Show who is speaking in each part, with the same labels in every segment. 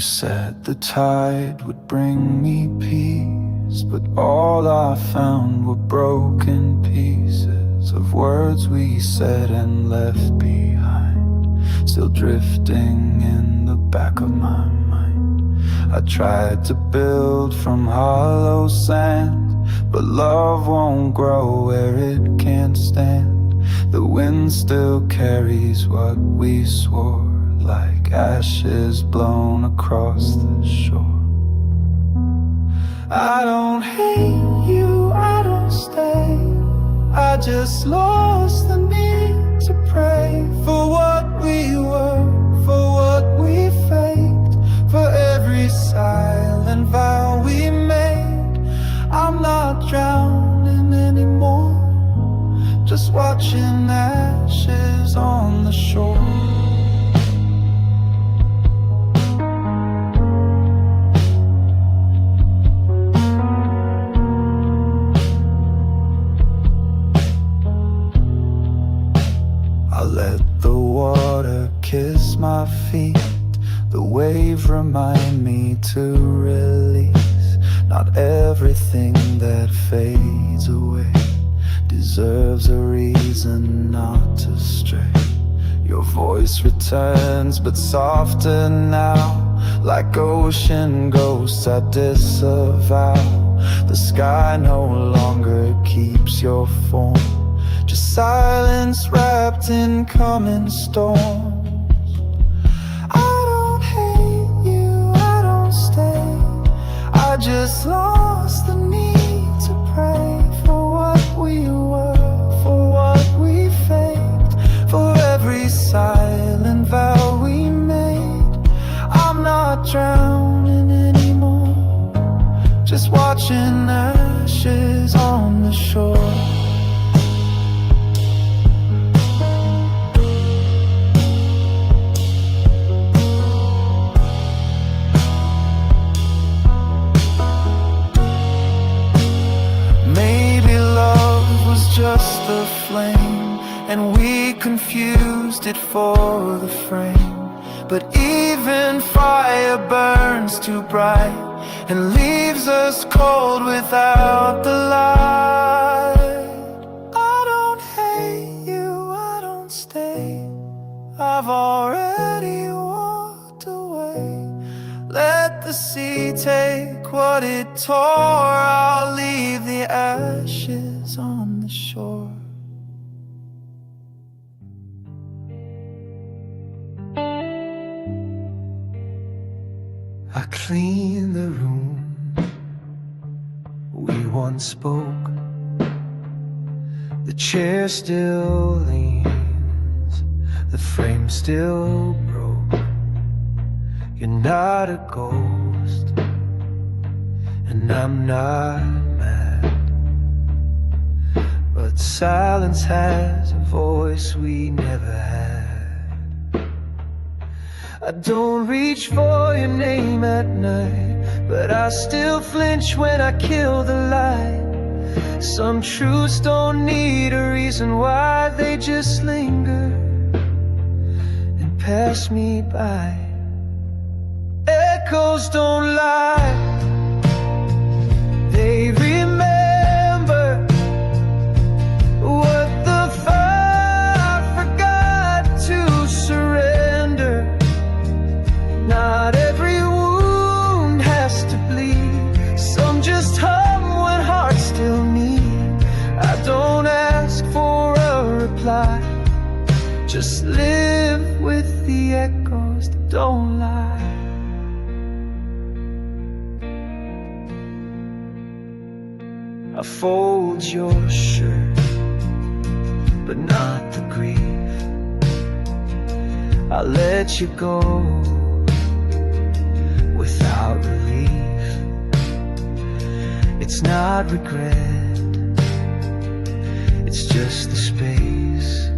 Speaker 1: said the tide would bring me peace, but all I found were broken pieces of words we said and left behind, still drifting in the back of my mind. I tried to build from hollow sand, but love won't grow where it can't stand. The wind still carries what we swore, like ashes blown across the shore. I don't hate you, I don't stay, I just lost the need to pray for what we were, for what we faked, for every silent vow we made. I'm not drowning anymore, just watching ashes on the shore. I let the water kiss my feet, the waves remind me to release. Not everything that fades away deserves a reason not to stray. Your voice returns, but softer now, like ocean ghosts I disavow. The sky no longer keeps your form, just silence wrapped in coming storms. I don't hate you, I don't stay, I just lost the need to pray for what we were, for what we faked, for every silent vow we made. I'm not drowning anymore, just watching ashes on the shore. Just a flame, and we confused it for the frame. But even fire burns too bright and leaves us cold without the light. I don't hate you, I don't stay, I've already walked away. Let the sea take what it tore, I'll leave the ashes on the shore. I clean the room we once spoke, the chair still leans, the frame still broke. You're not a ghost, and I'm not mad, but silence has a voice we never had. I don't reach for your name at night, but I still flinch when I kill the light. Some truths don't need a reason why, they just linger and pass me by. Echoes don't lie, they remember what the fire forgot to surrender. Not every wound has to bleed, some just hum when hearts still need. I don't ask for a reply, just live with the echoes that don't lie. I fold your shirt, but not the grief. I let you go without relief. It's not regret, it's just the space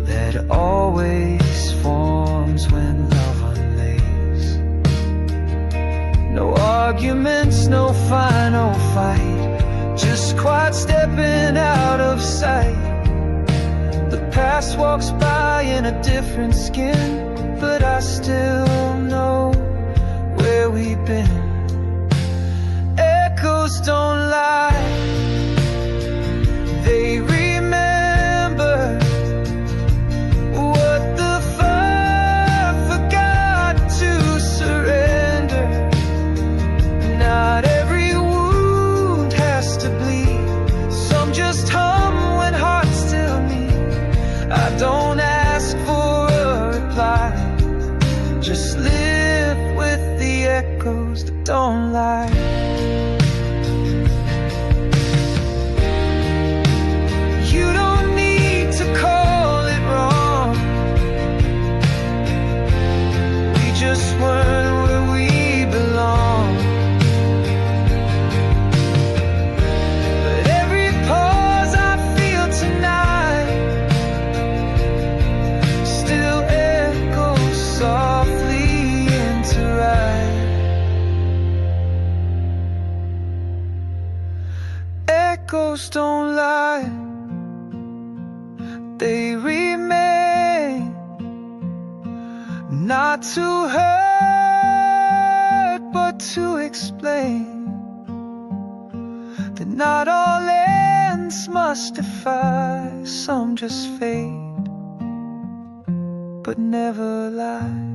Speaker 1: that always forms when love unlays. No arguments, no final fight, just quiet stepping out of sight. The past walks by in a different skin, but I still know where we've been. Echoes don't lie, they remember what the fire forgot to surrender. Not every wound has to bleed, some just hum when hearts still meet. I don't ask for a reply, just live with the echoes that don't lie. You don't need to call it wrong, we just weren't where we belong. But every pause I feel tonight still echoes softly into right. Echoes don't lie, they remain, not to hurt but to explain that not all ends must defy. Some just fade but never lie.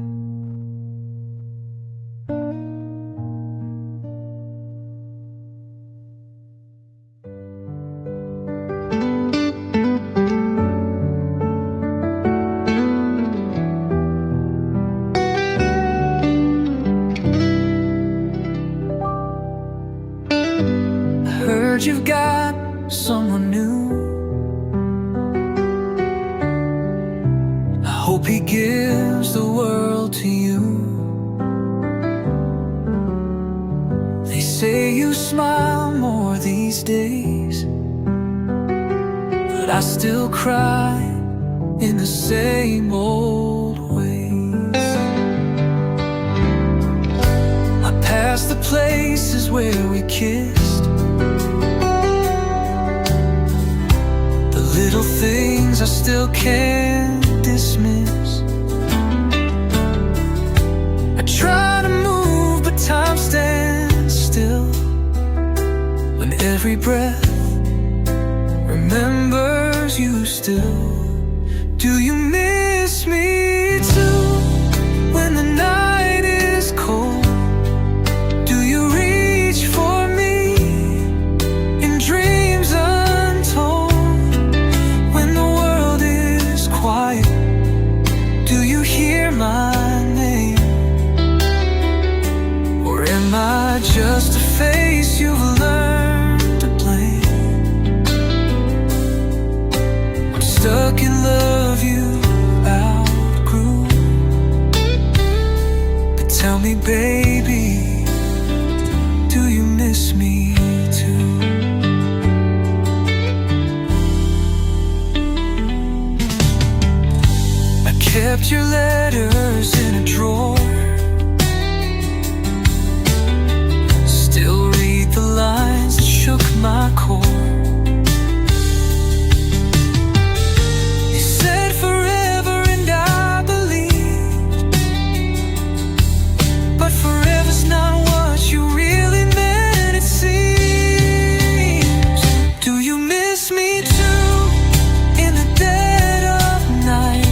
Speaker 1: Heard you've got someone new, I hope he gives the world to you. They say you smile more these days, but I still cry in the same old ways. I pass the places where we kissed, little things I still can't dismiss. I try to move, but time stands still when every breath remembers you still. Do you miss me too when the night is cold? Do you reach for me in dreams untold? Do you hear my name? Or am I just a face you've learned to blame? I'm stuck in love you outgrew. But tell me, baby, do you miss me too? Kept your letters in a drawer, still read the lines that shook my core. You said forever and I believed, but forever's not what you really meant, it seems. Do you miss me too in the dead of night?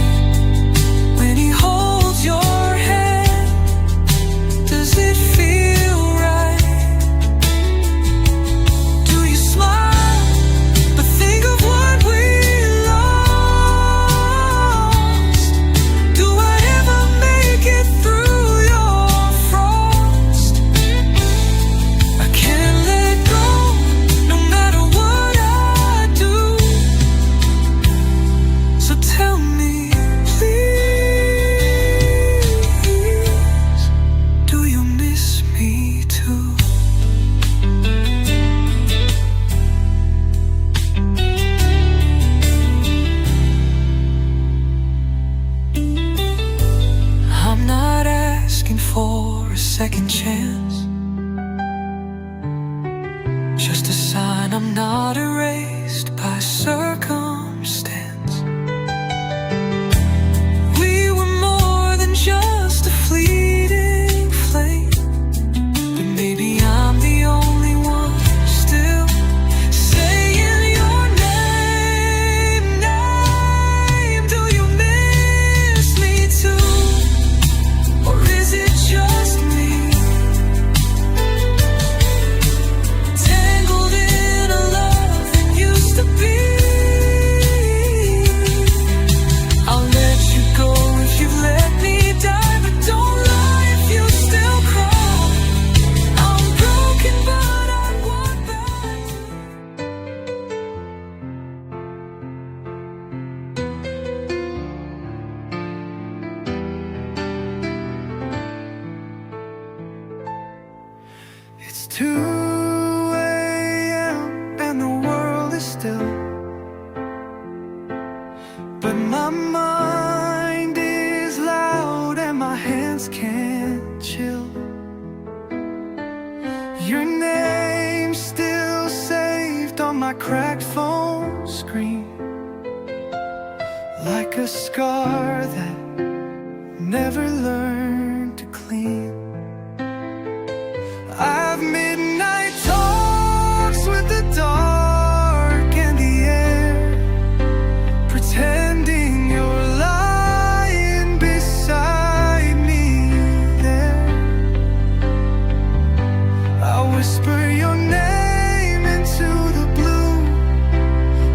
Speaker 1: Second chance, just a sign I'm not erased by circumstance. We were more than just It's 2 a.m. and the world is still, but my mind is loud and my hands can't chill. Your name's still saved on my cracked phone screen, like a scar that never learned to clean. I've midnight talks with the dark and the air, pretending you're lying beside me there. I whisper your name into the blue,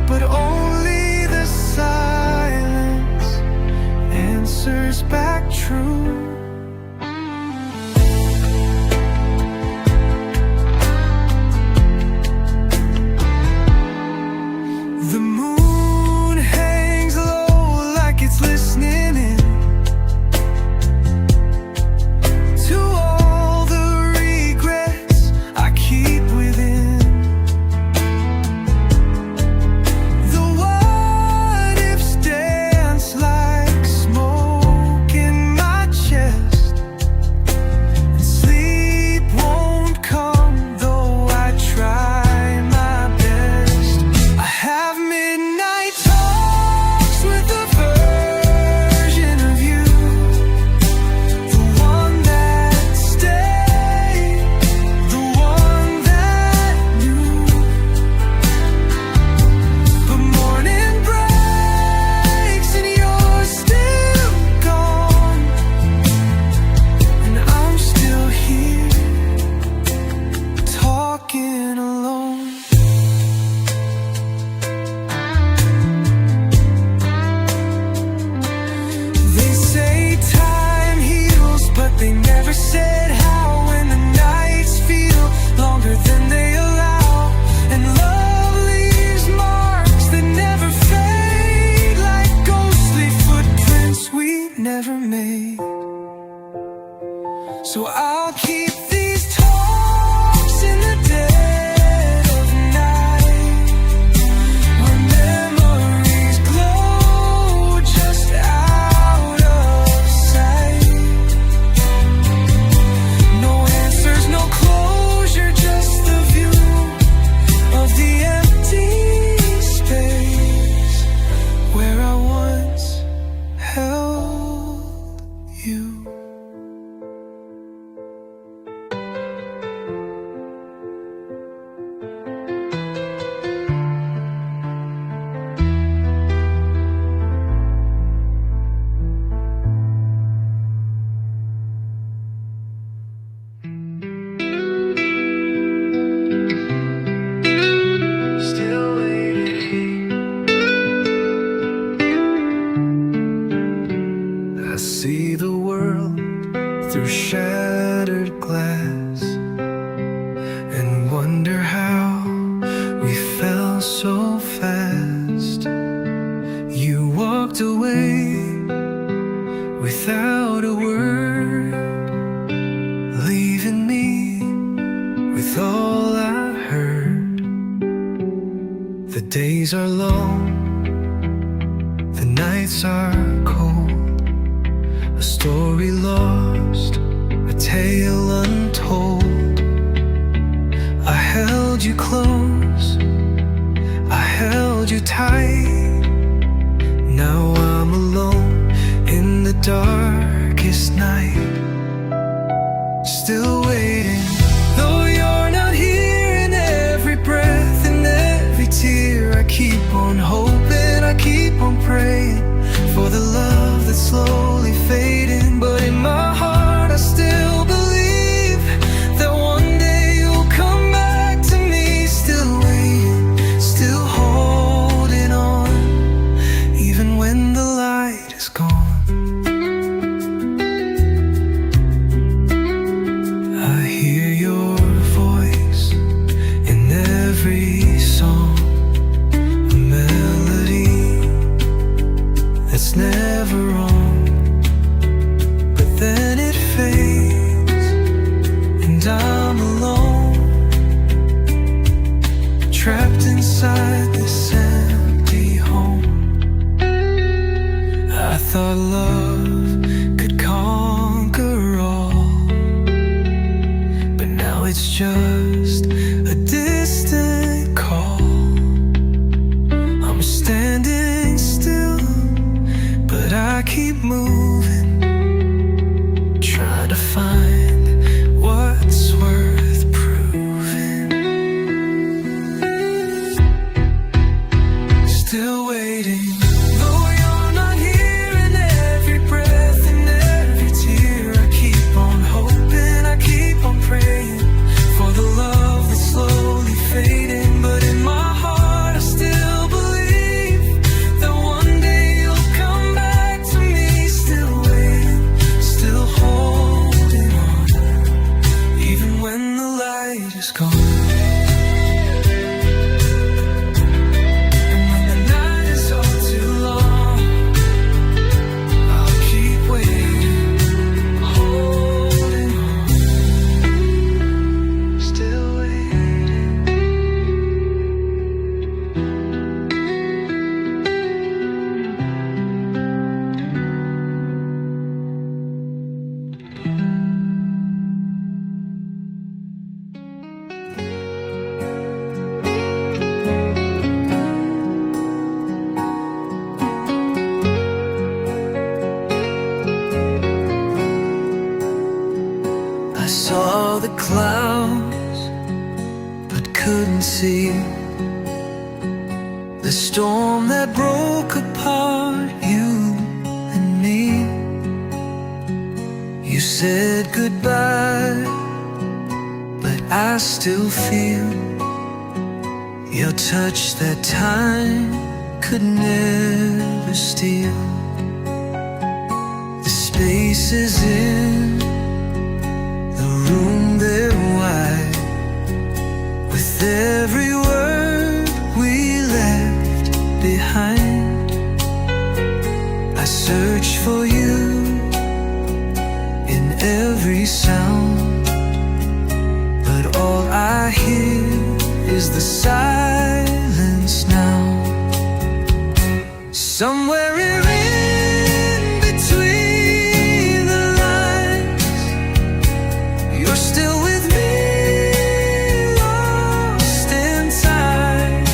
Speaker 1: but only the silence answers back true. The moon hangs low like it's listening in to all the regrets I keep within. The what ifs dance like smoke in my chest, and sleep won't come though I try my best. I have midnight talks with a version of you, the one that stayed, the one that knew. But morning breaks and you're still gone, and I'm still here, talking alone. They say time heals, but they never said how. When the nights feel longer than they allow, and love leaves marks that never fade, like ghostly footprints we never made. So I'll keep these talks in the dead of night, where memories glow just out of sight. No answers, no closure, just the view of the empty space where I once held you. Still waiting. I see the world through shattered glass and wonder how we fell so fast. You walked away without a word, leaving me with all I heard. The days are long, the nights are cold, a story lost, a tale untold. I held you close, I held you tight. Now I'm alone in the darkest night, still waiting. Though you're not here, in every breath and every tear, I keep on hoping, I keep on praying for the love that's slowly fading. But in my heart I still believe that one day you'll come back to me. Still waiting, still holding on, even when the light is gone. I hear your voice in every song, a melody that's never wrong. it's just a distant call. I'm standing still, but I keep moving, trying to find what's worth proving. Still waiting, though you're not here, in every breath and every tear. I keep on hoping, I keep on praying for the love that's slowly fading. But in my heart I still believe that one day you'll come back to me. Still waiting, still holding on, even when the light is gone. Saw the clouds, but couldn't see the storm that broke apart you and me. You said goodbye, but I still feel your touch that time could never steal. The spaces in room, they're wide with every word we left behind. I search for you in every sound, but all I hear is the silence now. Somewhere in between the lines, you're still with me, lost in time.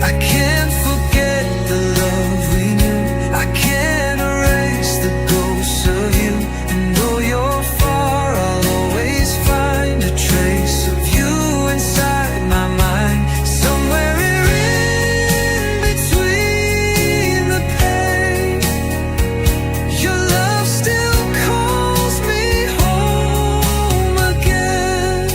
Speaker 1: I can't forget the love we knew, I can't erase the ghosts of you. And though you're far, I'll always find a trace of you inside my mind. Somewhere in between the pain, your love still calls me home again.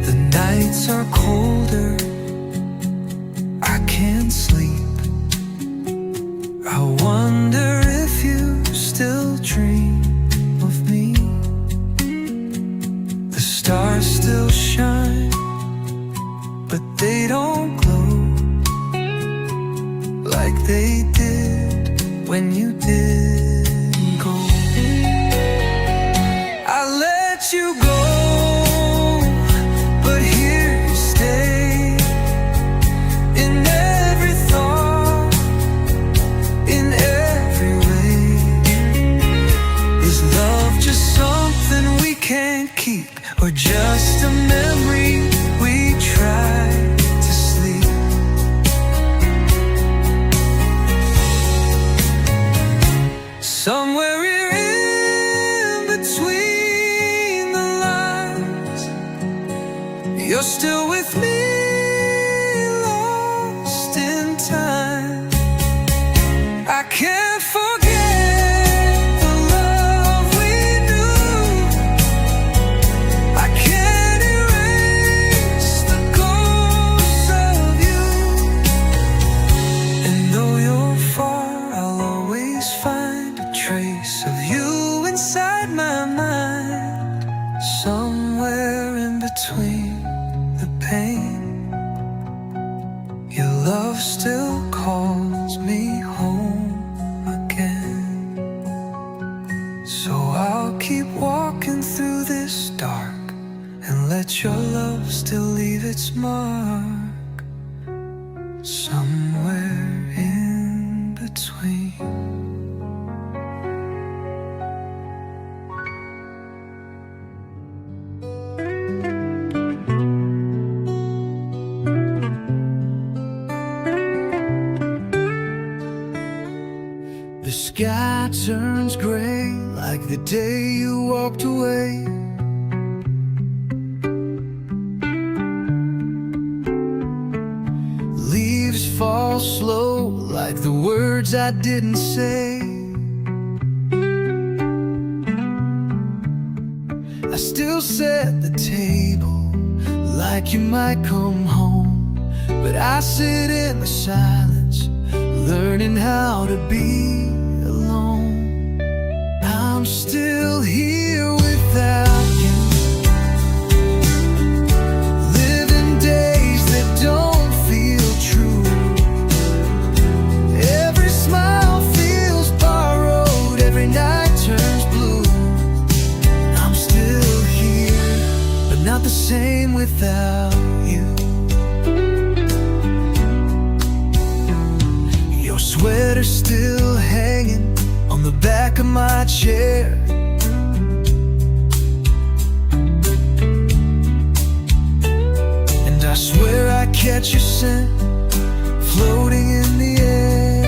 Speaker 1: The nights are colder, I can't sleep. I wonder if you still dream of me. The stars still shine, but they don't glow like they did when you didn't go. I let you go, but here you stay, in every thought, in every way. Is love just something we can't keep, or just a memory we try to sleep? Somewhere in between the lines, you're still with me, lost in time. I can't forget the love we knew, I can't erase the ghosts of you. And though you're far, I'll always find a trace of you inside my mind. Somewhere in between the pain, your love still calls me home again. So I'll keep walking through this dark, and let your love still leave its mark. Somewhere in between. sky turns gray, like the day you walked away. Leaves fall slow, like the words I didn't say. I still set the table, like you might come home, but I sit in the silence, learning how to be alone. I'm still here without you, living days that don't feel true. Every smile feels borrowed, every night turns blue. I'm still here, but not the same without you. Sweater still hanging on the back of my chair. And I swear I catch your scent floating in the air.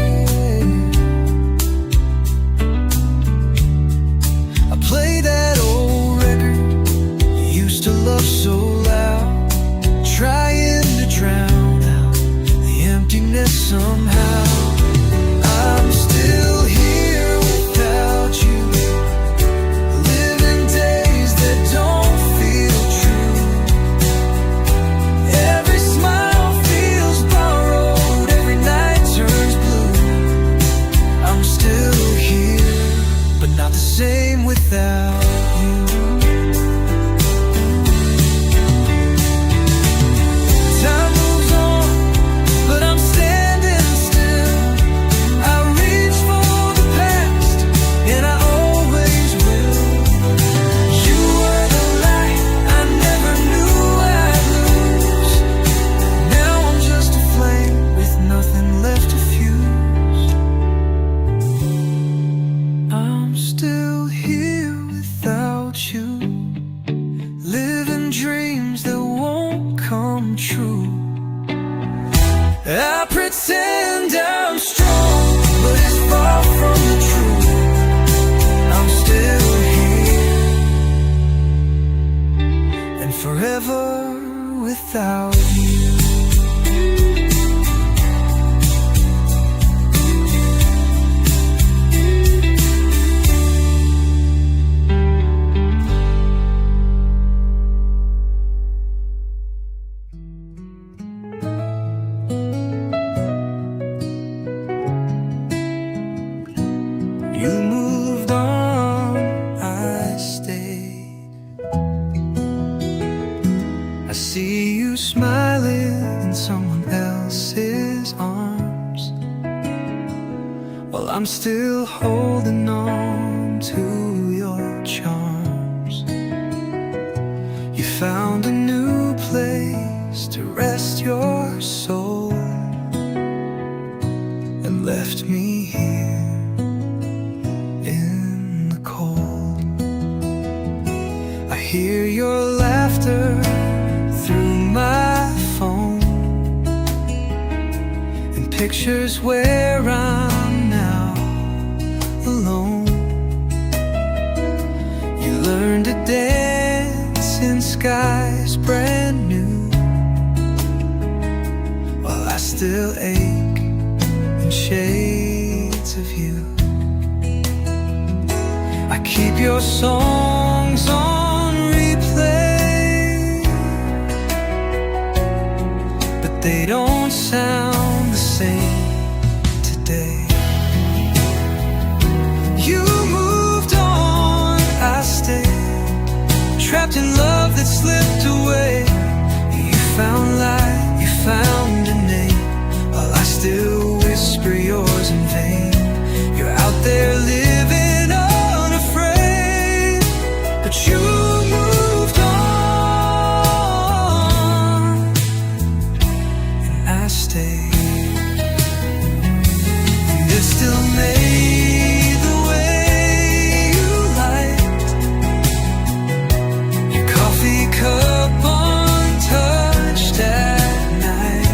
Speaker 1: I play that old record you used to love so loud, trying to drown out the emptiness somehow. I'm still here without you, living days that don't feel true. Every smile feels borrowed, every night turns blue. I'm still here, but not the same without you. Time moves on, but I'm standing still. I pretend I'm strong, but it's far from the truth. I'm still here, and forever without you. You moved on, I stayed. I see you smiling in someone else's arms, while I'm still holding on to your charms. You found a new place to rest your soul, and left me here in the cold. I hear your laughter through my phone, and pictures where I'm now alone. You learn to dance in skies brand new, while I still ache in shades of you. I keep your songs on replay, but they don't sound the same today. You moved on, I stayed, trapped in love that slipped away. You found light, you found a name, while I still whisper yours in vain. You're out there living unafraid, but you moved on, and I stayed. And it still made the way you liked, your coffee cup untouched at night.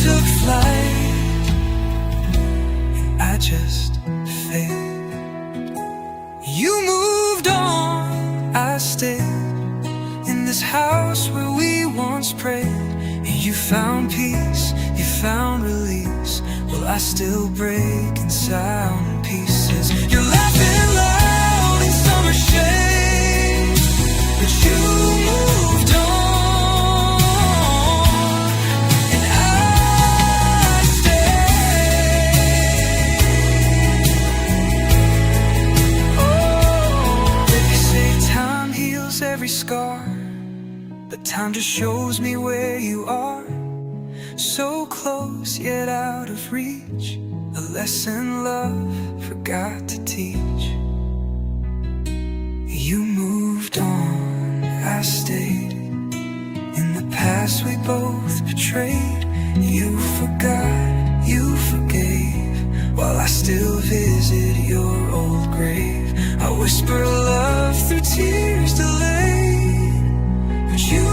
Speaker 1: took flight, and I just failed. You moved on, I stayed in this house where we once prayed. And you found peace, you found release. Well, I still break in sound pieces. You're laughing loud in summer shade, but you moved on, and I stayed. Oh, they say time heals every scar, but time just shows me where you are. So close yet out of reach, a lesson love forgot to teach. You moved on, I stayed in the past we both betrayed. You forgot, you forgave, while I still visit your old grave. I whisper love through tears delayed, but you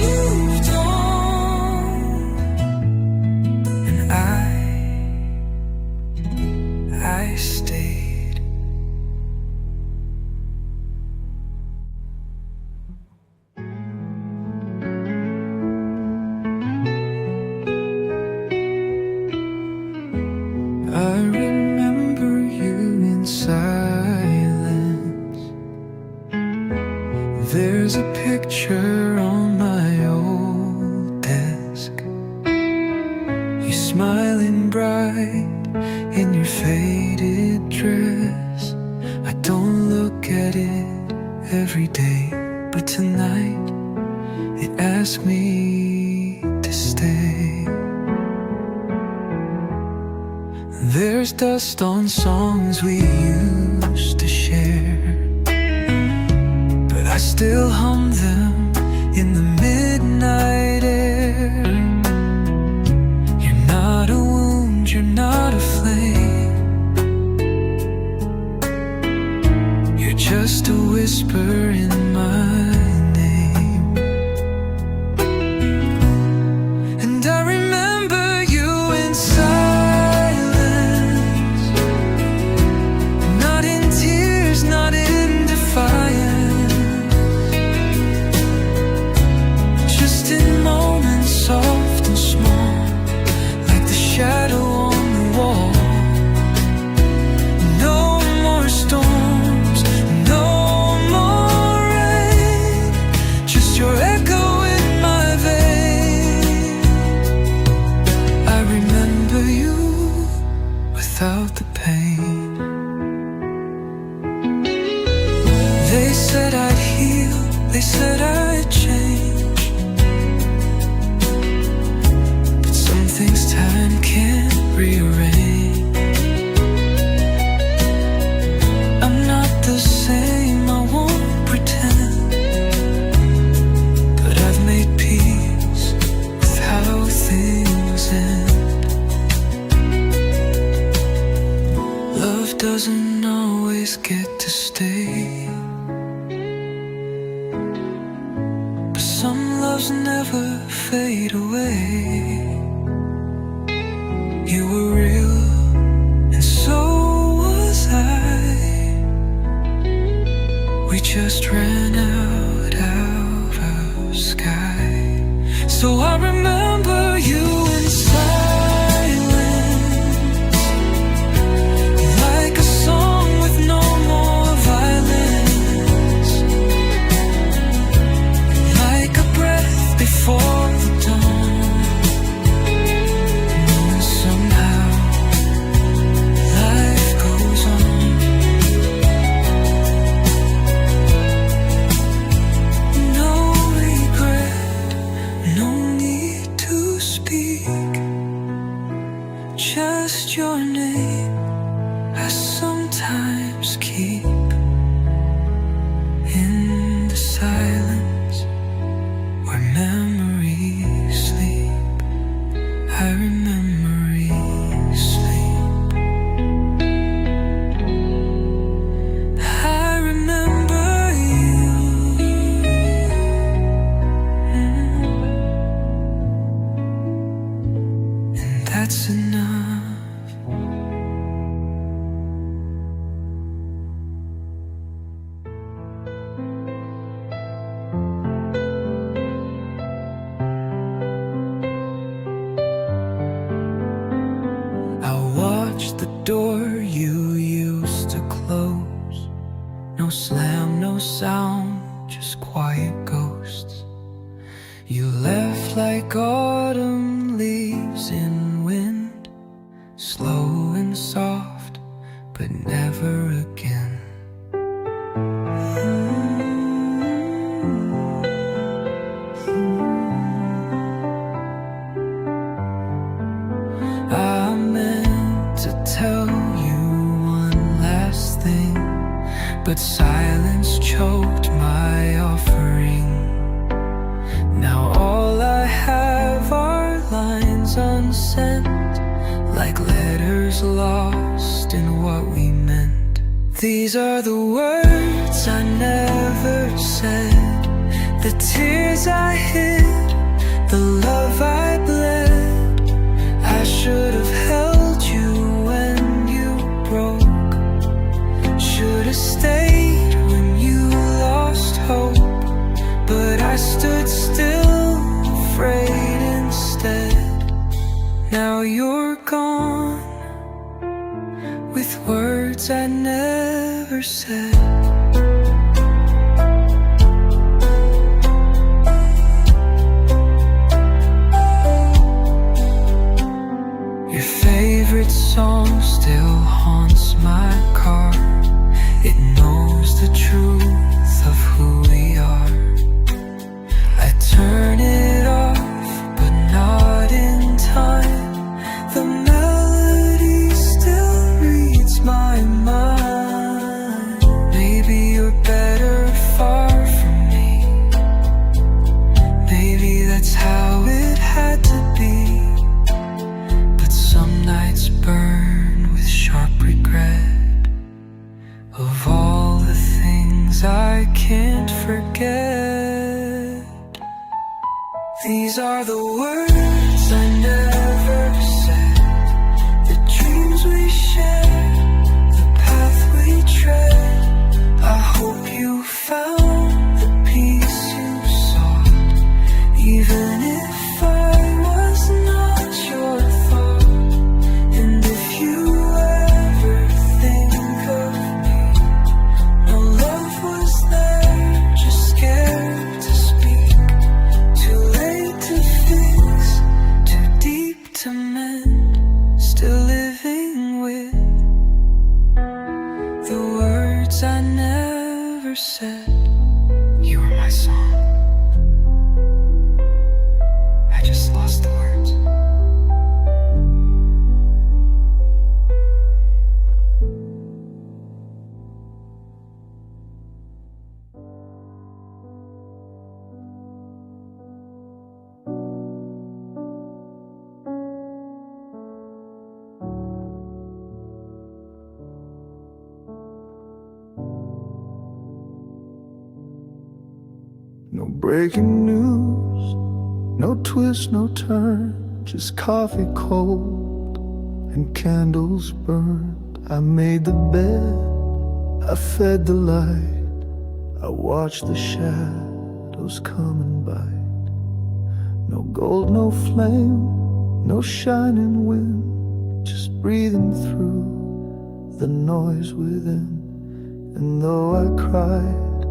Speaker 1: moved on, and I stayed. I remember you in silence. There's a picture on my old desk, you smiling bright in your faded dress. I don't look at it every day, but tonight it asked me to stay. There's dust on songs we used to share, but I still hum them in the midnight air. You're not a wound, you're not a flame, you're just a whisper in my name. And I remember you in silence, not in tears, not in defiance, just in moments soft and small, like the shadow on the wall. No more storms, no more rain, just your echo in my veins. I remember you without the pain. They said I'd heal, they said I'd change, but some things time can't rearrange. I'm not the same, I won't pretend, but I've made peace with how things end. Love doesn't always get to stay, but some loves never fade away. You were real, and so was I. We just ran out of sky. So I remember you in silence, like a song with no more violence, like a breath before the dawn. And somehow life goes on. No regret, no need to speak, just your name I sometimes keep in the silence where memories sleep. I memories sleep. I remember you. that's enough. I watched the door you used to close. No slam, no sound, just quiet ghosts. You left like autumn leaves in wind, slow and soft, but never again. I meant to tell you one last thing, but silence choked my offering. Now all I have are lines unsent, like letters lost in what we meant. These are the words I never said, the tears I hid, the love I bled. I should have held you when you broke, should have stayed when you lost hope. But I stood still, afraid instead. Now you're gone, with words I never said. Your favorite song still haunts my car. It knows the truth of who we are. I turn it off, but not in time. The melody still reads my mind. Maybe you're better far from me. Maybe that's how it had to be. But some nights burn with sharp regret of all the things I can't forget. These are the words I never said, the dreams we share, the path we tread. I hope you found the peace you sought, even if I was not your thought. And if you ever think of me, no love was there, just scared to speak. Too late to fix, too deep to mend. Still living with the words I never said. You were my song, I just lost the words.
Speaker 2: No breaking news, no twist, no turn, just coffee cold and candles burned. I made the bed, I fed the light, I watched the shadows come and bite. No gold, no flame, no shining wind, just breathing through the noise within. And though I cried,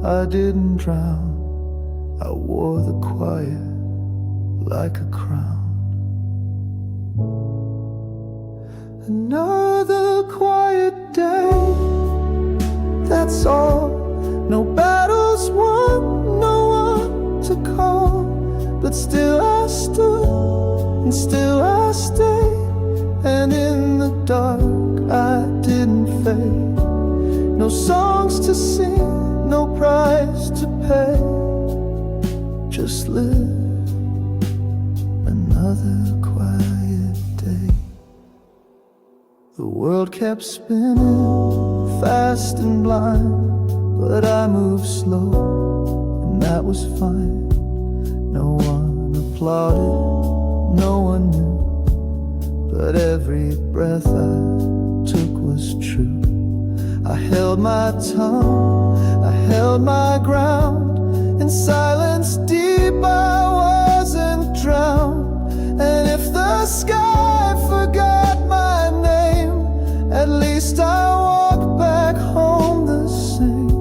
Speaker 2: I didn't drown. I wore the quiet like a crown. Another quiet day, that's all. No battles won, no one to call. But still I stood, and still I stayed. And in the dark I didn't fade. No songs to sing, no price to pay. Just live another quiet day. The world kept spinning, fast and blind, but I moved slow, and that was fine. No one applauded, no one knew but every breath I took was true. I held my tongue, I held my ground. In silence deep I wasn't drowned. And if the sky forgot my name, at least I walked back home the same.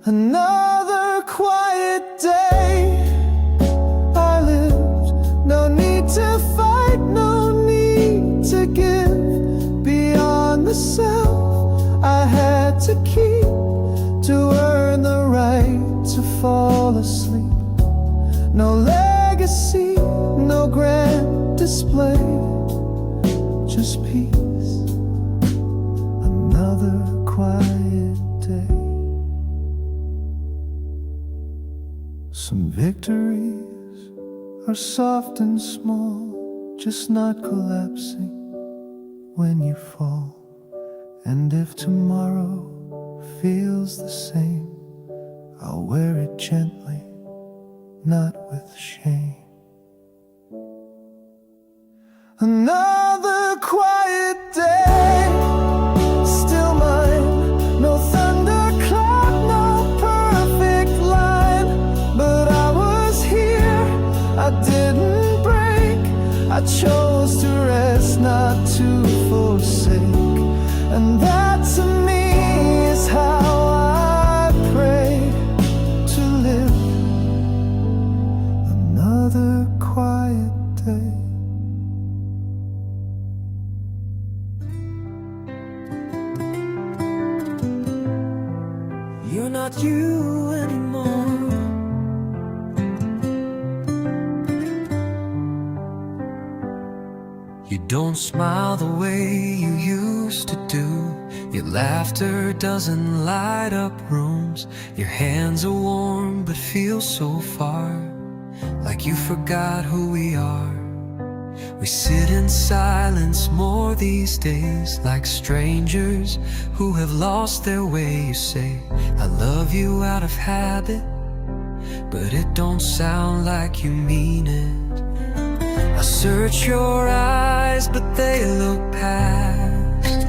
Speaker 2: Another quiet day I lived. No need to fight, no need to give. Beyond the self I had to keep, to earn the right to fall asleep. No legacy, no grand display, just peace. Another quiet day. Some victories are soft and small, just not collapsing when you fall. And if tomorrow feels the same, I'll wear it gently, not with shame. Another quiet day, still mine. No thunderclap, no perfect line, but I was here, I didn't break. I chose to rest, not to forsake. And that to me is how I pray to live another quiet day. You're not you anymore. You don't smile the way you used to do. Your laughter doesn't light up rooms. Your hands are warm but feel so far, like you forgot who we are. We sit in silence more these days, like strangers who have lost their way. You say, I love you out of habit, but it don't sound like you mean it. I search your eyes, but they look past,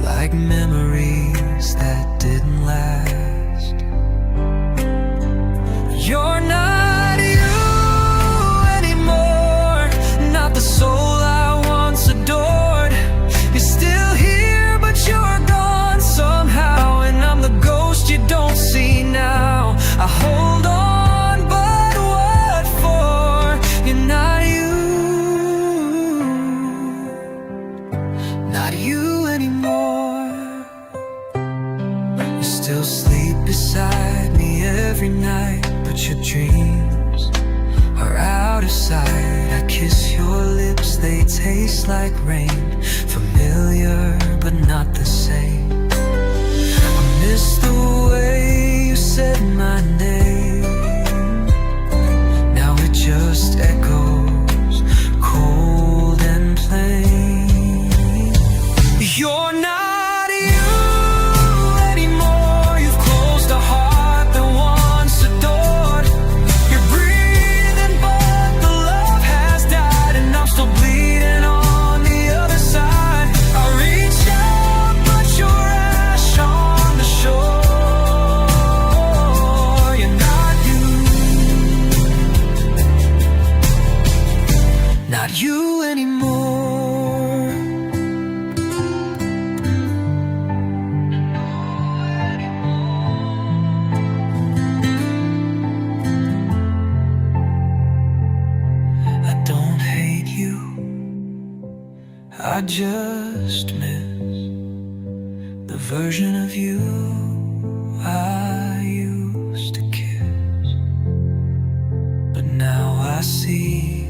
Speaker 2: like memories that didn't last. You're not you anymore, not the soul I once adored. You're still here, but you're gone somehow, and I'm the ghost you don't see now. I hold on, but what for? You're not you, not you anymore. You still sleep beside me every night, but your dreams are out of sight. I kiss your lips, they taste like rain, familiar but not the same. I miss the way you said my name. Now it just echoes cold and plain. You're not you anymore. You've closed a heart that once adored. You're breathing, but the love has died, and I'm still bleeding on the other side. I reach out, but you're ash on the shore. You're not you, not you anymore. I don't hate you, I just miss the version of you I used to kiss. But now I see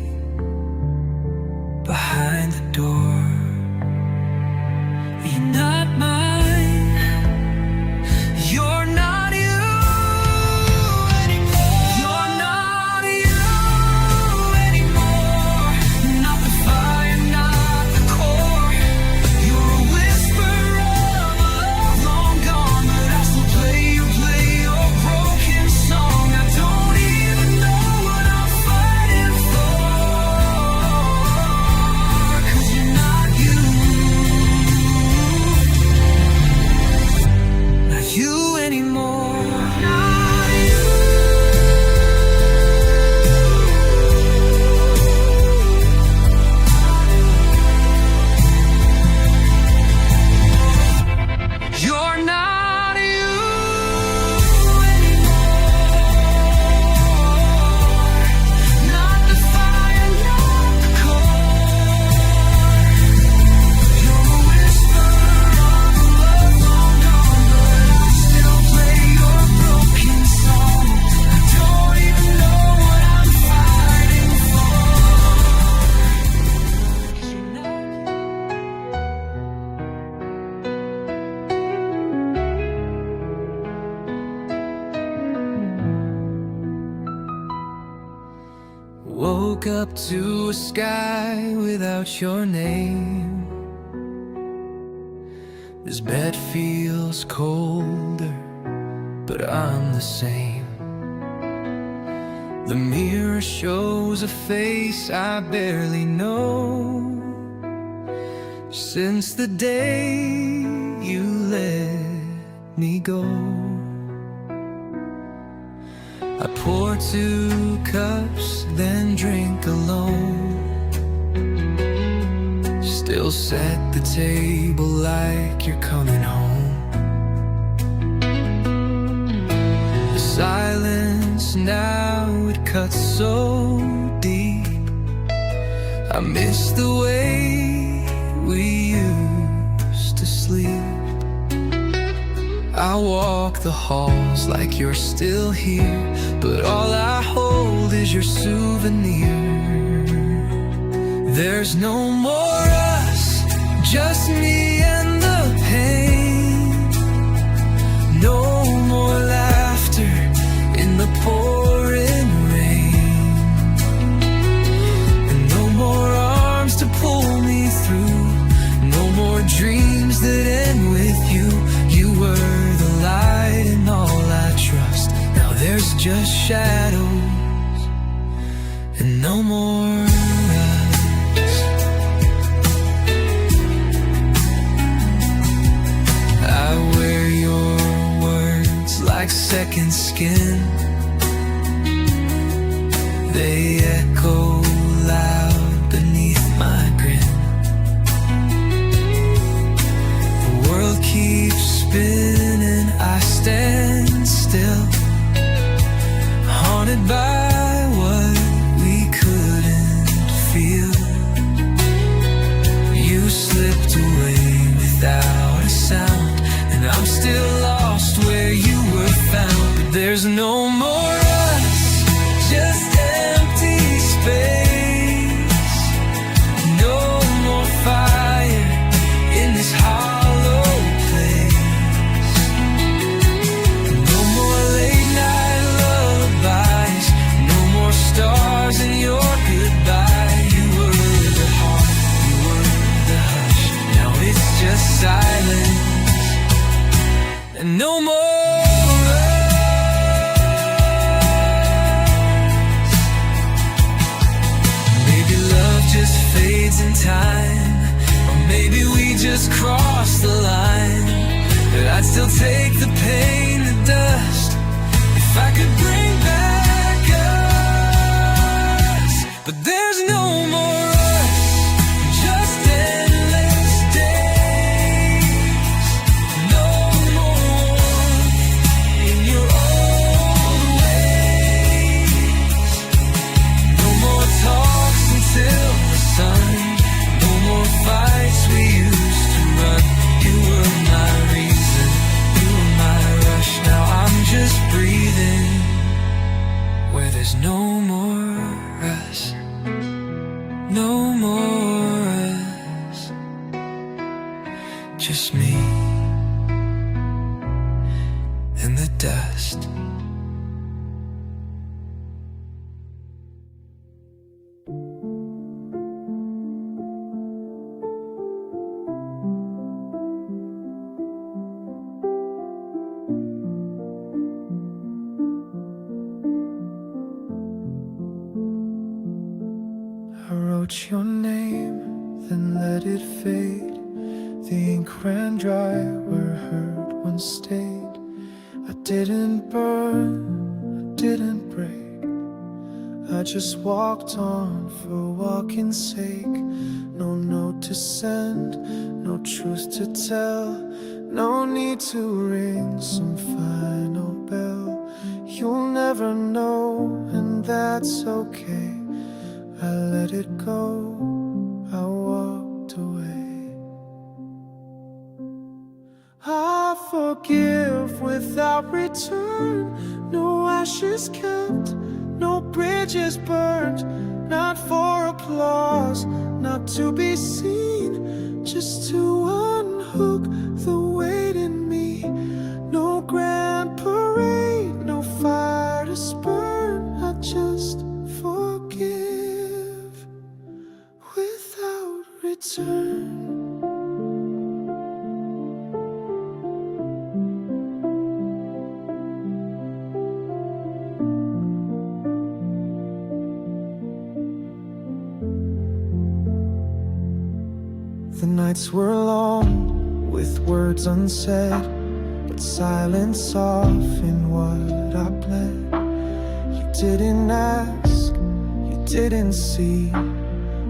Speaker 2: behind the door, you're not mine. You're not you anymore. You're not you anymore. Not the fire, not the core. You're a whisper of a love long gone, but I still play your
Speaker 3: Woke up to a sky without your name. This bed feels colder, but I'm the same. The mirror shows a face I barely know. Since the day you let me go, I pour 2 cups, then drink alone. Still set the table like you're coming home. The silence now, it cuts so deep. I miss the way we used to sleep. I walk the halls like you're still here, but all I hold is your souvenir. There's no more us, just me and the pain. No more laughter in the pouring rain, and no more arms to pull me through. No more dreams that end with you. You were the light and all I trust. Now there's just shadows and no more us. I wear your words like second skin. They echo loud beneath my grin. The world keeps spinning, I stand still, haunted by what we couldn't feel. You slipped away without a sound, and I'm still lost where you were found. But there's no more us, just empty space. No more fire in this hollow place. No more late night lullabies. No more stars in your goodbye. You were the heart, you were the hush. Now it's just silence and no more. Fades in time, or maybe we just crossed the line. But I'd still take the pain, the dust, if I could bring back us. But there's no more us, just endless days. No more in your old ways. No more talks until no more fights we used to run. You were my reason, you were my rush. Now I'm just breathing where there's no more us. No more us, just me and the dust.
Speaker 2: I wrote your name, then let it fade. The ink ran dry where hurt once stayed. I didn't burn, I didn't break. I just walked on for walking's sake. No note to send, no truth to tell. No need to ring some final bell. You'll never know, and that's okay. I let it go, I walked away. I forgive without return. No ashes kept, no bridges burned. Not for applause, not to be seen, just to unhook the weight in me. No grand parade, no fire to spurn. I just forgive. The nights were long, with words unsaid, but silence softened what I bled. You didn't ask, you didn't see,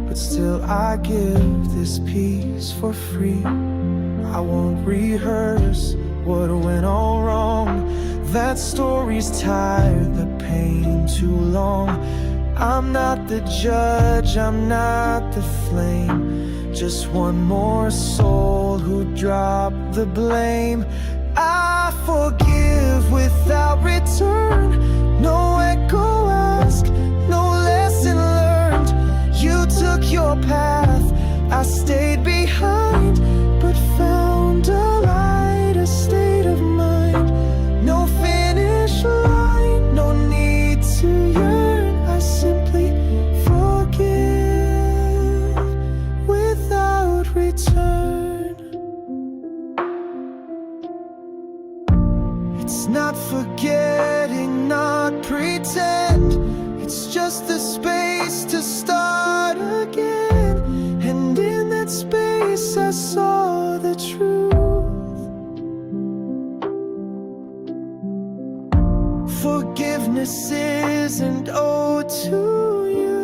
Speaker 2: but still I give this piece for free. I won't rehearse what went all wrong. That story's tired, the pain too long. I'm not the judge, I'm not the flame, just one more soul who dropped the blame. I forgive without return, no echo ask, no lesson learned. You took your path, I stayed behind, but found a light, a state of mind. No finish line, no need to yearn. I simply forgive without return. It's not forgetting, not pretend. It's just the space to start again. And in that space I saw the truth. Forgiveness isn't owed to you.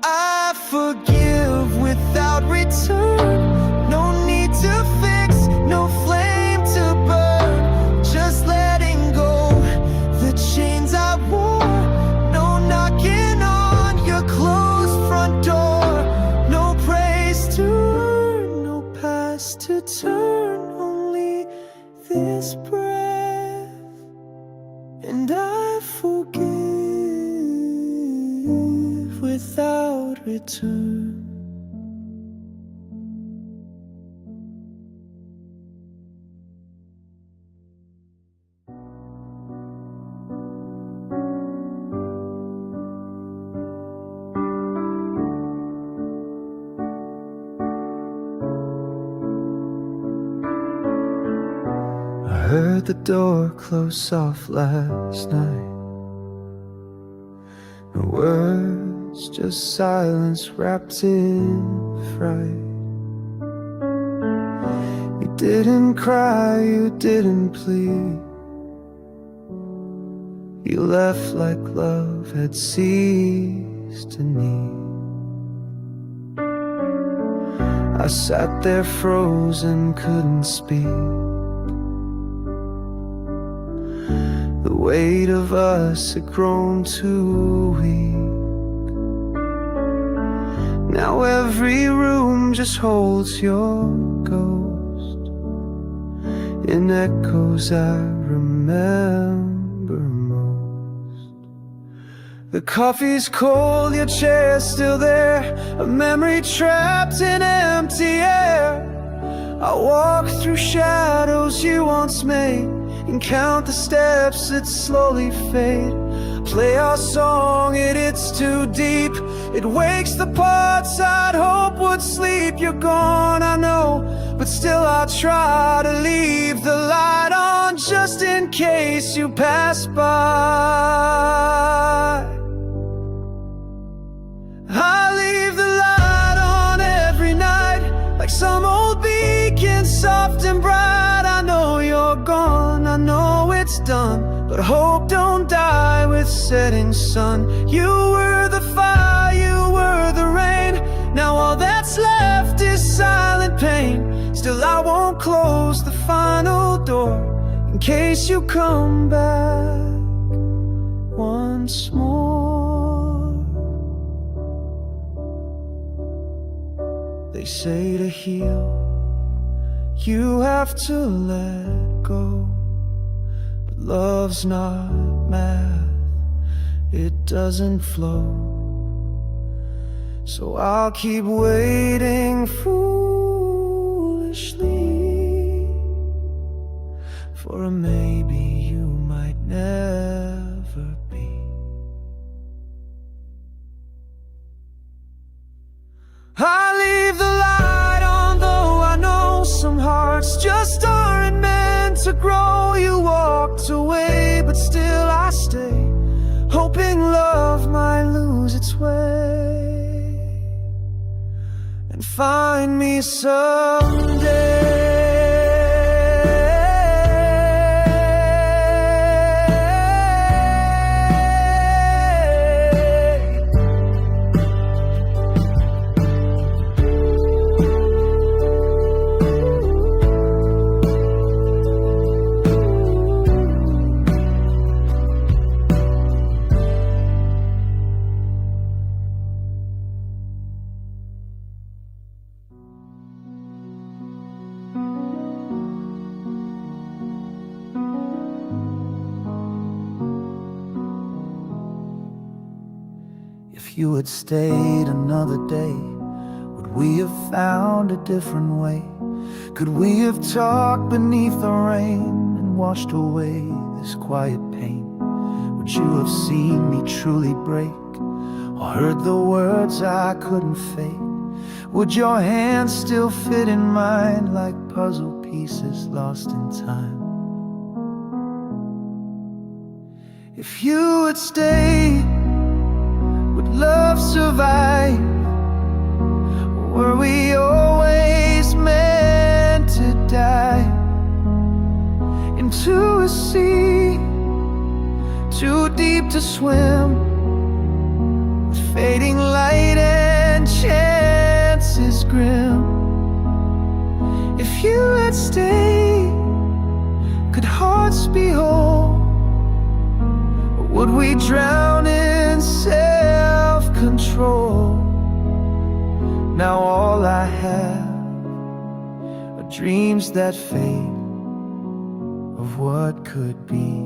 Speaker 2: I forgive without return. No need to fix, no flame to burn. Just letting go the chains I wore. No knocking on your closed front door. No praise to earn, no past to turn. Only this breath, and I forgive without return. I heard the door close soft last night. No words, just silence wrapped in fright. You didn't cry, you didn't plead. You left like love had ceased to need. I sat there frozen, couldn't speak. The weight of us had grown too weak. Now every room just holds your ghost in echoes I remember most. The coffee's cold, your chair's still there, a memory trapped in empty air. I walk through shadows you once made and count the steps that slowly fade. Play our song and it's too deep. It wakes the parts I'd hope would sleep. You're gone, I know, but still I'll try to leave the light on just in case you pass by. I leave the light on every night, like some old beacon, soft and bright. I know you're gone, I know it's done, but hope don't die with setting sun. You were the fire, you were the rain. Now all that's left is silent pain. Still I won't close the final door in case you come back once more. They say to heal, you have to let go. But love's not math, it doesn't flow. So I'll keep waiting foolishly for a maybe you might never be. I leave the light on, though I know some hearts just aren't meant to grow. You walked away, but still I stay, hoping love might lose its its way and find me someday. If you had stayed another day, would we have found a different way? Could we have talked beneath the rain and washed away this quiet pain? Would you have seen me truly break, or heard the words I couldn't fake? Would your hands still fit in mine like puzzle pieces lost in time? If you had stayed, would love survive? Or were we always meant to die into a sea too deep to swim, with fading light and chances grim? If you had stayed, could hearts be whole? Or would we drown in self-control? Now all I have are dreams that fade of what could be.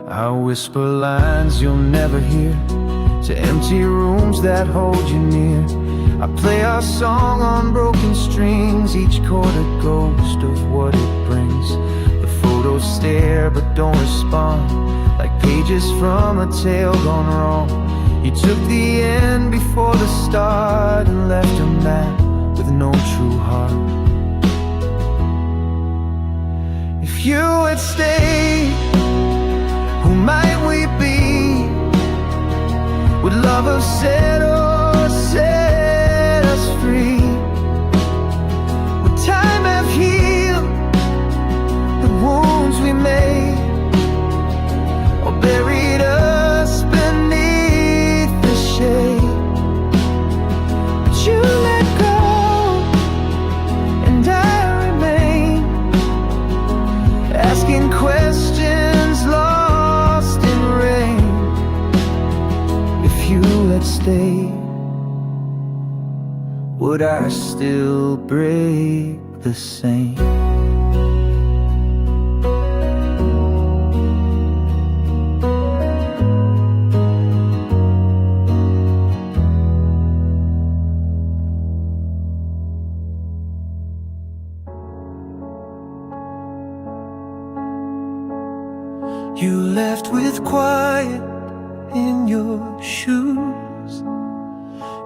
Speaker 2: I whisper lines you'll never hear to empty rooms that hold you near. I play our song on broken strings, each chord a ghost of what it brings. The photos stare but don't respond, like pages from a tale gone wrong. You took the end before the start and left a man with no true heart. If you had stayed, who might we be? Would love have set or set us free? Would time have healed the wounds we made, or buried us beneath the shade? But you let go and I remain, asking questions lost in rain. If you had stayed, would I still break the same? You left with quiet in your shoes,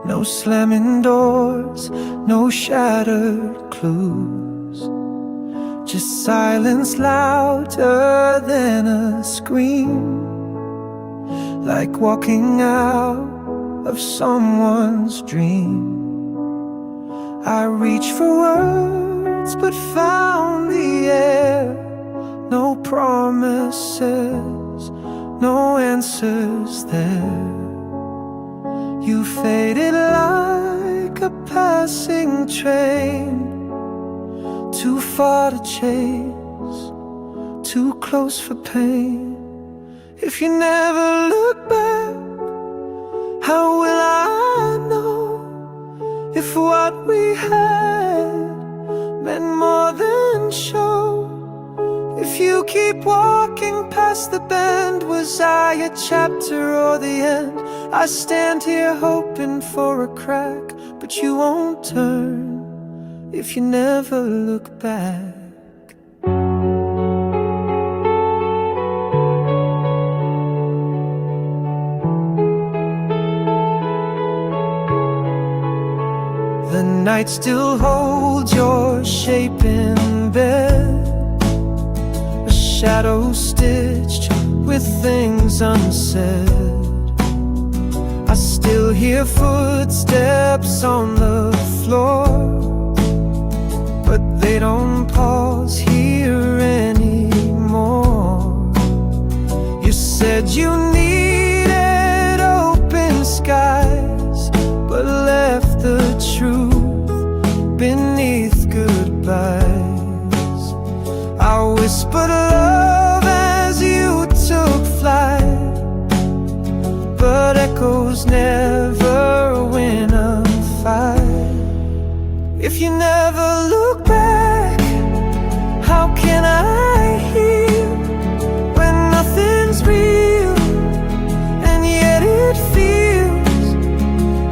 Speaker 2: no slamming doors, no shattered clues, just silence louder than a scream, like walking out of someone's dream. I reached for words but found the air, no promises, no answers there. You faded like a passing train, too far to chase, too close for pain. If you never look back, how will I know if what we had meant more than show? If you keep walking past the bend, was I a chapter or the end? I stand here hoping for a crack, but you won't turn if you never look back. The night still holds your shape in bed, shadow stitched with things unsaid.
Speaker 3: still hear footsteps on the floor, but they don't pause here anymore. You said you needed open skies, but left the truth beneath goodbyes. I whispered love as you took flight, but echoes never win a fight. If you never look back, how can I heal when nothing's real and yet it feels?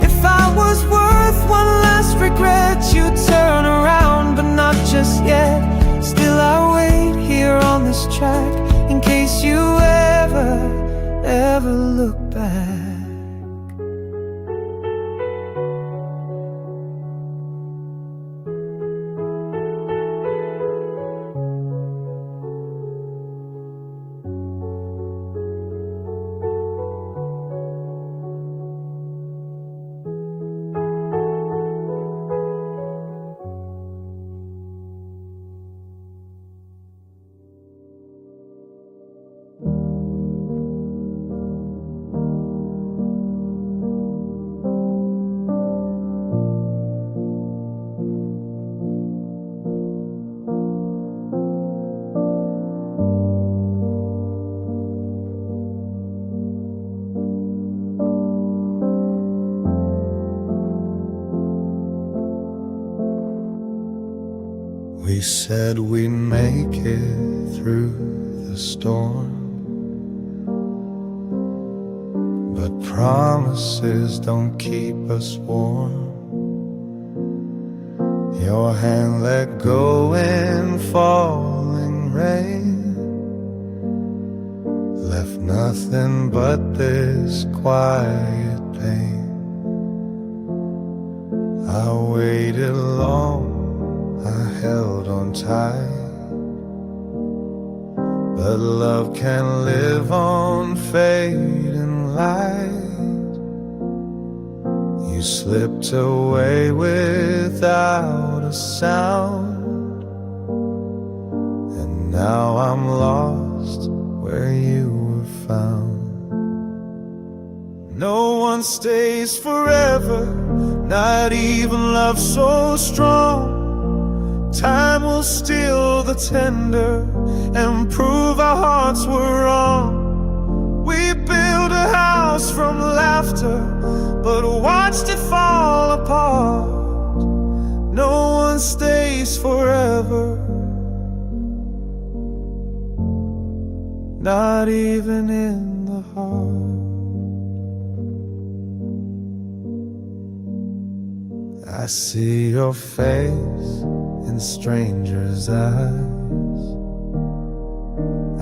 Speaker 3: If I was worth one last regret, you'd turn around, but not just yet. Still I wait here on this track in case you ever look back.
Speaker 2: We said we'd make it through the storm, but promises don't keep us warm. Your hand let go in falling rain, left nothing but this quiet pain. I waited long, I held on tight, but love can live on fading light. You slipped away without a sound, and now I'm lost where you were found. No one stays forever, not even love so strong. Time will still the tender and prove our hearts were wrong. We built a house from laughter, but watched it fall apart. No one stays forever, not even in the heart. I see your face in strangers' eyes,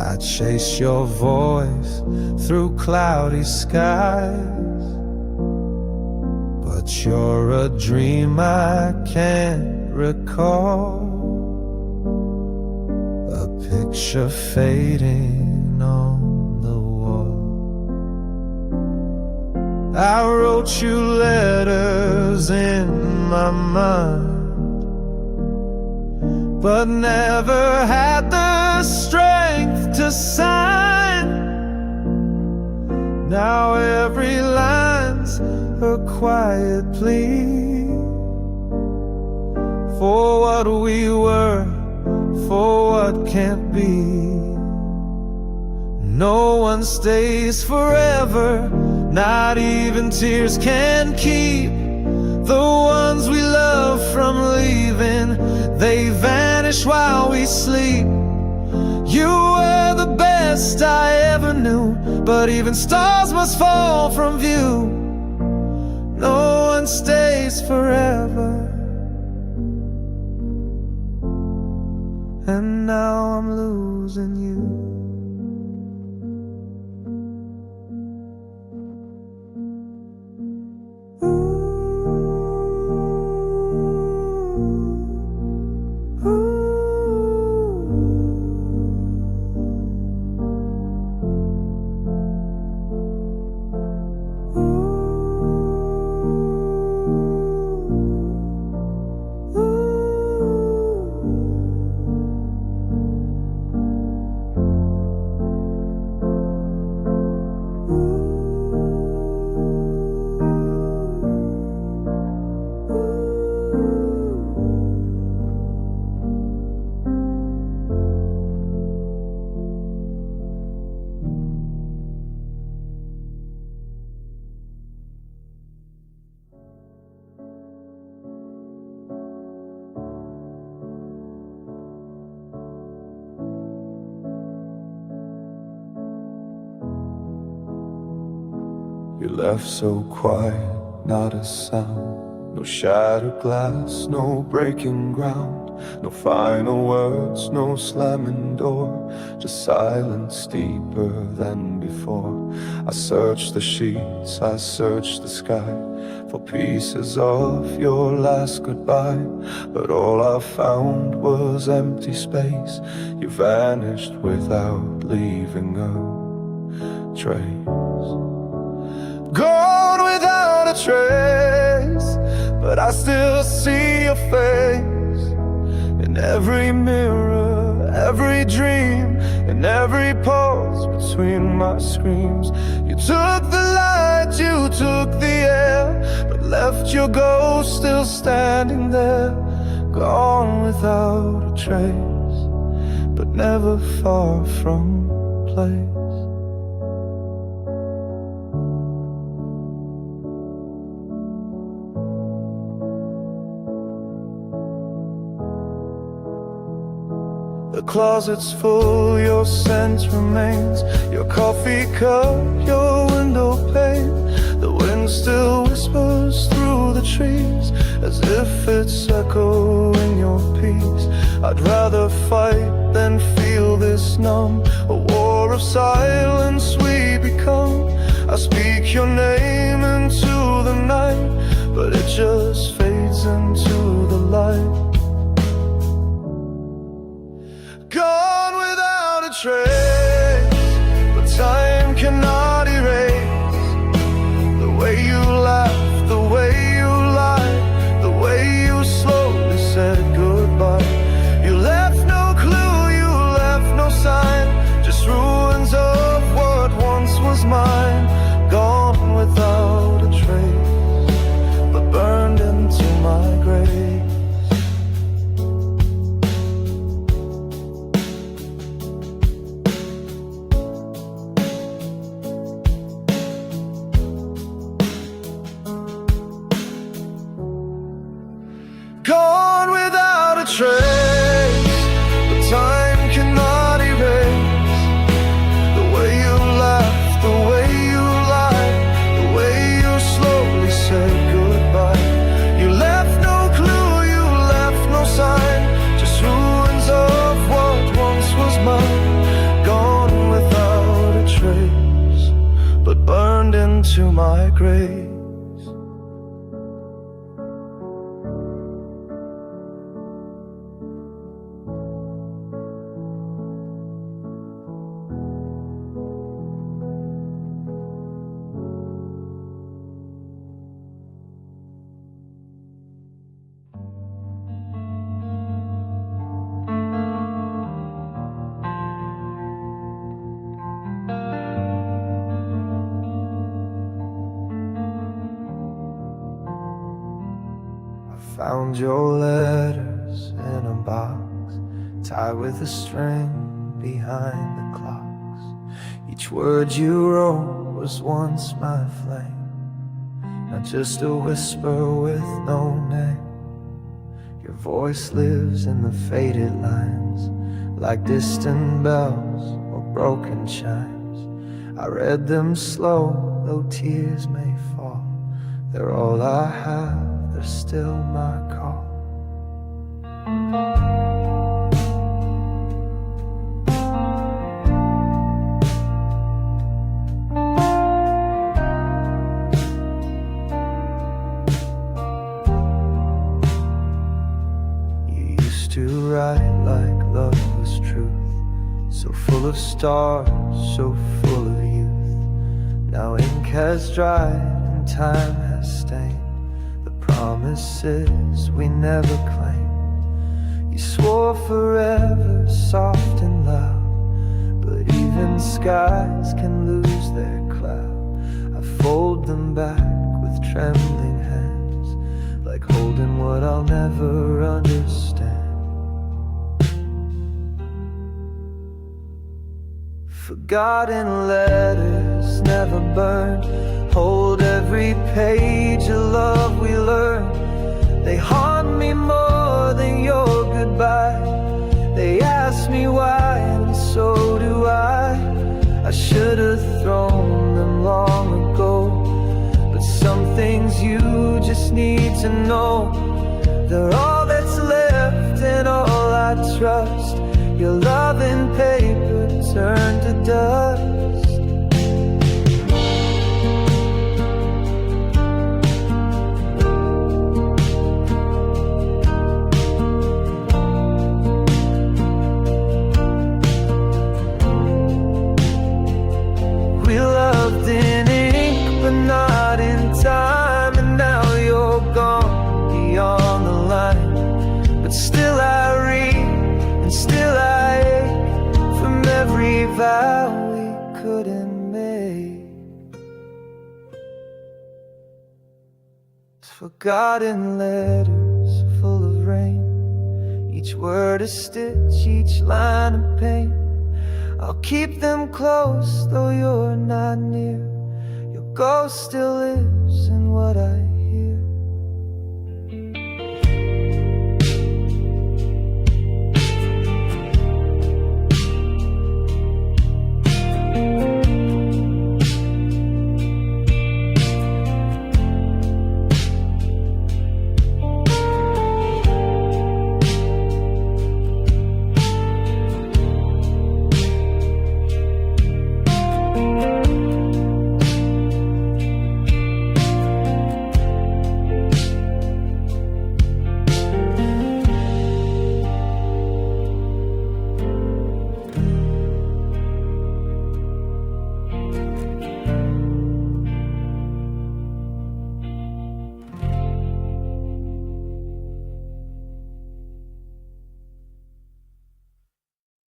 Speaker 2: I chase your voice through cloudy skies, but you're a dream I can't recall, a picture fading on the wall. I wrote you letters in my mind, but never had the strength to sign. Now every line's a quiet plea for what we were, for what can't be. No one stays forever, not even tears can keep the ones we love from leaving. They vanish while we sleep. You were the best I ever knew, but even stars must fall from view. No one stays forever, and now I'm losing you. You left so quiet, not a sound. No shattered glass, no breaking ground. No final words, no slamming door. Just silence deeper than before. I searched the sheets, I searched the sky for pieces of your last goodbye. But all I found was empty space. You vanished without leaving a trace. Gone without a trace, but I still see your face in every mirror, every dream, in every pause between my screams. You took the light, you took the air, but left your ghost still standing there. Gone without a trace, but never far from place. The closet's full, your scent remains. Your coffee cup, your window pane. The wind still whispers through the trees, as if it's echoing your peace. I'd rather fight than feel this numb. A war of silence we become. I speak your name into the night, but it just fades into the light. Gone without a trace, but time cannot erase the way you laughed, the way you lied, the way you slowly said goodbye. You left no clue, you left no sign, just ruins of what once was mine. Gone without a trace, but burned into my grave. Gone without a trace, but time cannot erase the way you laughed, the way you lied, the way you slowly said goodbye. You left no clue, you left no sign, just ruins of what once was mine. Gone without a trace, but burned into my grave. Found your letters in a box, tied with a string behind the clocks. Each word you wrote was once my flame, not just a whisper with no name. Your voice lives in the faded lines, like distant bells or broken chimes. I read them slow, though tears may fall. They're all I have, they're still my call. You used to write like love was truth, so full of stars, so full of youth. Now ink has dried and time has stained promises we never claimed. You swore forever, soft and loud, but even skies can lose their cloud. I fold them back with trembling hands, like holding what I'll never understand. Forgotten letters never burned, hold every page of love we learned. They haunt me more than your goodbye. They ask me why, and so do I. I should have thrown them long ago.
Speaker 3: to know they're all that's left and all I trust. Your love and paper turned to dust. We loved in ink, but not in time. And now you're gone beyond the line. But still I read, and still I ache from every vow we couldn't make. Forgotten letters full of rain, each word a stitch, each line a pain. I'll keep them close, though you're not near. Your ghost still lives in what I